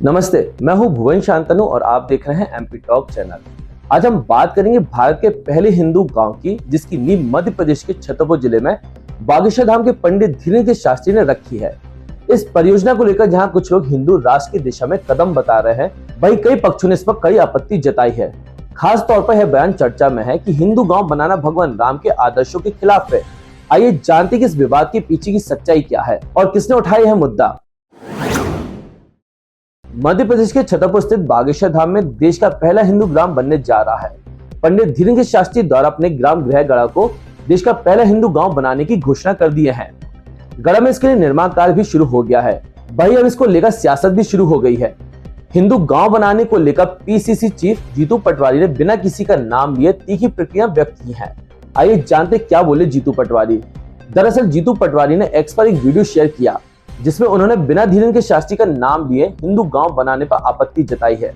नमस्ते, मैं हूं भुवन शांतनु और आप देख रहे हैं एमपी टॉक चैनल। आज हम बात करेंगे भारत के पहले हिंदू गांव की, जिसकी नींव मध्य प्रदेश के छतरपुर जिले में बागेश्वर धाम के पंडित धीरेन्द्र शास्त्री ने रखी है। इस परियोजना को लेकर जहां कुछ लोग हिंदू राष्ट्र की दिशा में कदम बता रहे हैं, वहीं कई पक्षों ने इस पर कई आपत्ति जताई है। खास तौर पर यह बयान चर्चा में है कि हिंदू गाँव बनाना भगवान राम के आदर्शों के खिलाफ है। आइए जानते कि इस विवाद के पीछे की सच्चाई क्या है और किसने उठाया यह मुद्दा। मध्य प्रदेश के छतरपुर स्थित बागेश्वर धाम में देश का पहला हिंदू ग्राम बनने जा रहा है। पंडित धीरेन्द्र शास्त्री द्वारा अपने ग्राम गृहगढ़ा को देश का पहला हिंदू गांव बनाने की घोषणा कर दी है। गढ़ा में इसके लिए निर्माण कार्य भी शुरू हो गया है। वहीं अब इसको लेकर सियासत भी शुरू हो गई है। हिंदू गांव बनाने को लेकर पीसीसी चीफ जीतू पटवारी ने बिना किसी का नाम लिए तीखी प्रतिक्रिया व्यक्त की है। आइए जानते क्या बोले जीतू पटवारी। दरअसल जीतू पटवारी ने एक्स पर एक वीडियो शेयर किया, जिसमें उन्होंने बिना धीरेन्द्र शास्त्री का नाम लिए हिंदू गांव बनाने पर आपत्ति जताई है।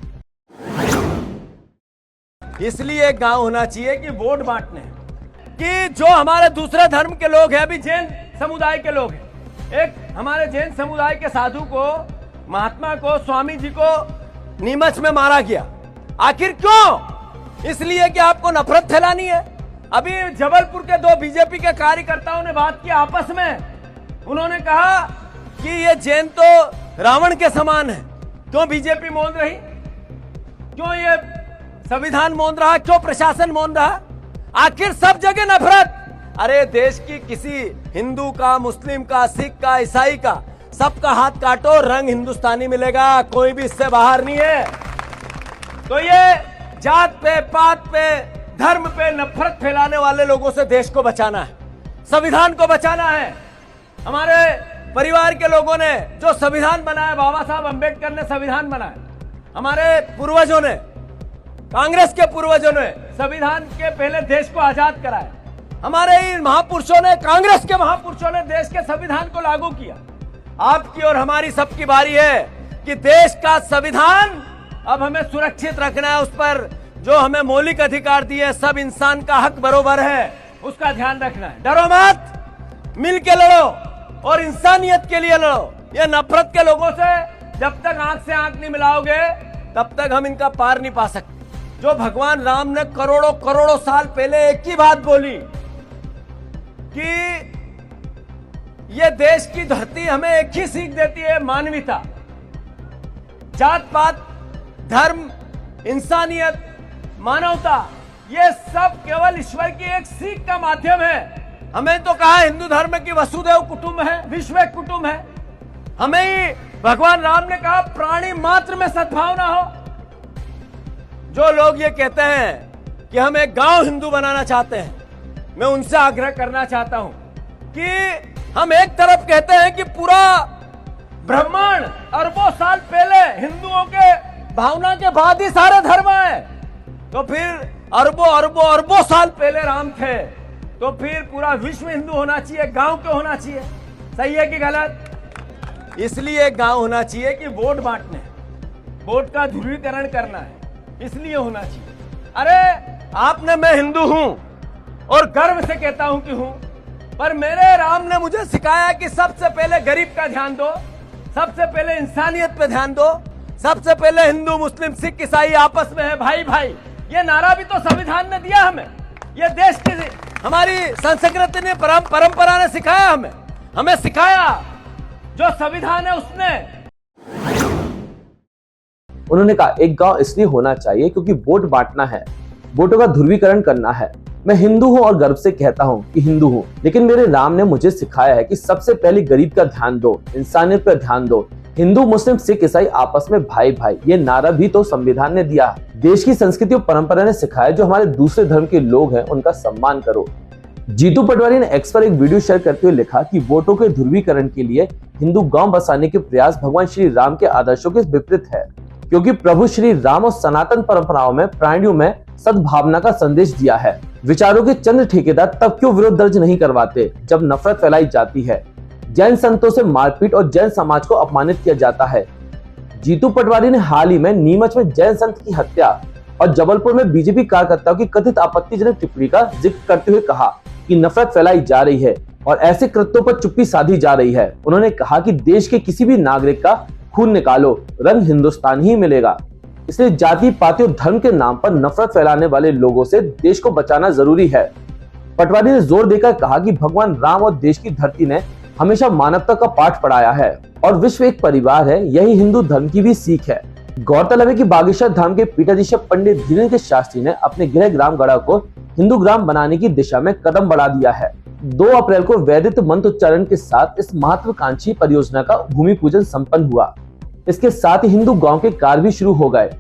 इसलिए गांव होना चाहिए कि वोट बांटने, कि जो हमारे दूसरे धर्म के लोग हैं, अभी जैन समुदाय के लोग हैं, एक हमारे जैन समुदाय के साधु को, महात्मा को, स्वामी जी को नीमच में मारा गया। आखिर क्यों? इसलिए कि आपको नफरत फैलानी है। अभी जबलपुर के दो बीजेपी के कार्यकर्ताओं ने बात की आपस में, उन्होंने कहा कि ये जैन तो रावण के समान है। क्यों बीजेपी मौन रही? क्यों ये संविधान मौन रहा? क्यों प्रशासन मौन रहा? आखिर सब जगह नफरत। अरे देश की किसी हिंदू का, मुस्लिम का, सिख का, ईसाई का, सबका हाथ काटो, रंग हिंदुस्तानी मिलेगा। कोई भी इससे बाहर नहीं है। तो ये जात पे, पात पे, धर्म पे नफरत फैलाने वाले लोगों से देश को बचाना है, संविधान को बचाना है। हमारे परिवार के लोगों ने जो संविधान बनाया, बाबा साहब अंबेडकर ने संविधान बनाया, हमारे पूर्वजों ने, कांग्रेस के पूर्वजों ने संविधान के पहले देश को आजाद कराया। हमारे इन महापुरुषों ने, कांग्रेस के महापुरुषों ने देश के संविधान को लागू किया। आपकी और हमारी सबकी बारी है कि देश का संविधान अब हमें सुरक्षित रखना है। उस पर जो हमें मौलिक अधिकार दिए, सब इंसान का हक बरोबर है, उसका ध्यान रखना है। डरो मत, मिल के लड़ो और इंसानियत के लिए लड़ो। ये नफरत के लोगों से जब तक आंख से आंख नहीं मिलाओगे, तब तक हम इनका पार नहीं पा सकते। जो भगवान राम ने करोड़ों करोड़ों साल पहले एक ही बात बोली कि ये देश की धरती हमें एक ही सीख देती है, मानवीयता। जात पात, धर्म, इंसानियत, मानवता, ये सब केवल ईश्वर की एक सीख का माध्यम है। हमें तो कहा हिंदू धर्म की वसुदेव कुटुंब है, विश्व एक कुटुंब है। हमें ही भगवान राम ने कहा प्राणी मात्र में सद्भावना हो। जो लोग ये कहते हैं कि हम एक गांव हिंदू बनाना चाहते हैं, मैं उनसे आग्रह करना चाहता हूं कि हम एक तरफ कहते हैं कि पूरा ब्रह्मांड अरबों साल पहले हिंदुओं के भावना के बाद ही सारे धर्म आए, तो फिर अरबों अरबों अरबों साल पहले राम थे, तो फिर पूरा विश्व हिंदू होना चाहिए, गांव क्यों होना चाहिए? सही है कि गलत? इसलिए गांव होना चाहिए कि वोट बांटने, वोट का ध्रुवीकरण करना है, इसलिए होना चाहिए। अरे आपने, मैं हिंदू हूं और गर्व से कहता हूं कि हूं, पर मेरे राम ने मुझे सिखाया कि सबसे पहले गरीब का ध्यान दो, सबसे पहले इंसानियत पे ध्यान दो, सबसे पहले हिंदू, मुस्लिम, सिख, ईसाई आपस में है भाई भाई। ये नारा भी तो संविधान ने दिया हमें। ये देश की हमारी संस्कृति ने, परंपरा ने सिखाया हमें सिखाया। जो संविधान है उसने। उन्होंने कहा एक गांव इसलिए होना चाहिए क्योंकि वोट बांटना है, वोटों का ध्रुवीकरण करना है। मैं हिंदू हूं और गर्व से कहता हूं कि हिंदू हूं, लेकिन मेरे राम ने मुझे सिखाया है कि सबसे पहले गरीब का ध्यान दो, इंसानियत पर ध्यान दो। हिंदू, मुस्लिम, सिख, ईसाई आपस में भाई भाई, ये नारा भी तो संविधान ने दिया। देश की संस्कृति और परंपरा ने सिखाया जो हमारे दूसरे धर्म के लोग हैं उनका सम्मान करो। जीतू पटवारी ने एक्स पर एक वीडियो शेयर करते हुए लिखा कि वोटों के ध्रुवीकरण के लिए हिंदू गांव बसाने के प्रयास भगवान श्री राम के आदर्शों के विपरीत है, क्योंकि प्रभु श्री राम और सनातन परंपराओं में, प्राणियों में सद्भावना का संदेश दिया है। विचारों के चंद ठेकेदार तब क्यों विरोध दर्ज नहीं करवाते जब नफरत फैलाई जाती है, जैन संतों से मारपीट और जैन समाज को अपमानित किया जाता है। जीतू पटवारी ने हाल ही में नीमच में जैन संत की हत्या और जबलपुर में बीजेपी कार्यकर्ताओं की कथित आपत्तिजनक टिप्पणी का जिक्र करते हुए कहा कि नफरत फैलाई जा रही है और ऐसे कृत्यों पर चुप्पी साधी जा रही है। उन्होंने कहा कि देश के किसी भी नागरिक का खून निकालो, रंग हिंदुस्तान ही मिलेगा। इसलिए जाति पाति और धर्म के नाम पर नफरत फैलाने वाले लोगों से देश को बचाना जरूरी है। पटवारी ने जोर देकर कहा कि भगवान राम और देश की धरती ने हमेशा मानवता का पाठ पढ़ाया है और विश्व एक परिवार है, यही हिंदू धर्म की भी सीख है। गौरतलब है कि बागेश्वर धाम के पीठाधीश्वर पंडित धीरेन्द्र शास्त्री ने अपने गृह ग्राम गढ़ा को हिंदू ग्राम बनाने की दिशा में कदम बढ़ा दिया है। 2 अप्रैल को वैदिक मंत्रोच्चारण के साथ इस महत्वाकांक्षी परियोजना का भूमि पूजन संपन्न हुआ। इसके साथ ही हिंदू गांव के कार्य भी शुरू हो गए।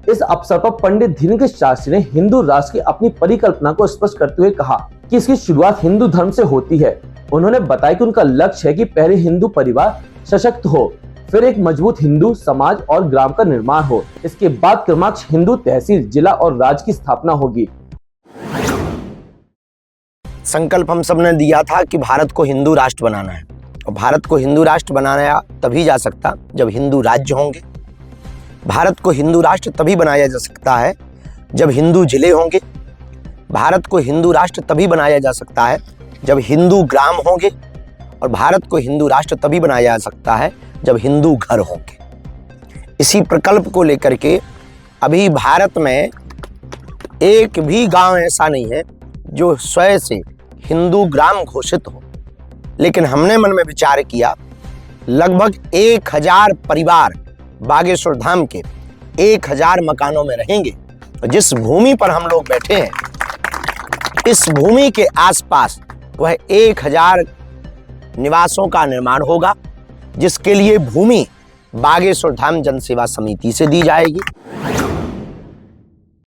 इस अवसर पर पंडित धीरेन्द्र शास्त्री ने हिंदू राष्ट्र की अपनी परिकल्पना को स्पष्ट करते हुए कहा कि इसकी शुरुआत हिंदू धर्म से होती है। उन्होंने बताया कि उनका लक्ष्य है कि पहले हिंदू परिवार सशक्त हो, फिर एक मजबूत हिंदू समाज और ग्राम का निर्माण हो। इसके बाद क्रमशः हिंदू तहसील, जिला और राज्य की स्थापना होगी। संकल्प हम सब ने दिया था कि भारत को हिंदू राष्ट्र बनाना है, और भारत को हिंदू राष्ट्र बनाया तभी जा सकता जब हिंदू राज्य होंगे। भारत को हिंदू राष्ट्र तभी बनाया जा सकता है जब हिंदू जिले होंगे। भारत को हिंदू राष्ट्र तभी बनाया जा सकता है जब हिंदू ग्राम होंगे, और भारत को हिंदू राष्ट्र तभी बनाया जा सकता है जब हिंदू घर होंगे। इसी प्रकल्प को लेकर के अभी भारत में एक भी गांव ऐसा नहीं है जो स्वयं से हिंदू ग्राम घोषित हो, लेकिन हमने मन में विचार किया लगभग 1000 परिवार बागेश्वर धाम के 1000 मकानों में रहेंगे। जिस भूमि पर हम लोग बैठे हैं, इस भूमि के आसपास वह 1000 निवासों का निर्माण होगा, जिसके लिए भूमि बागेश्वर धाम जनसेवा समिति से दी जाएगी।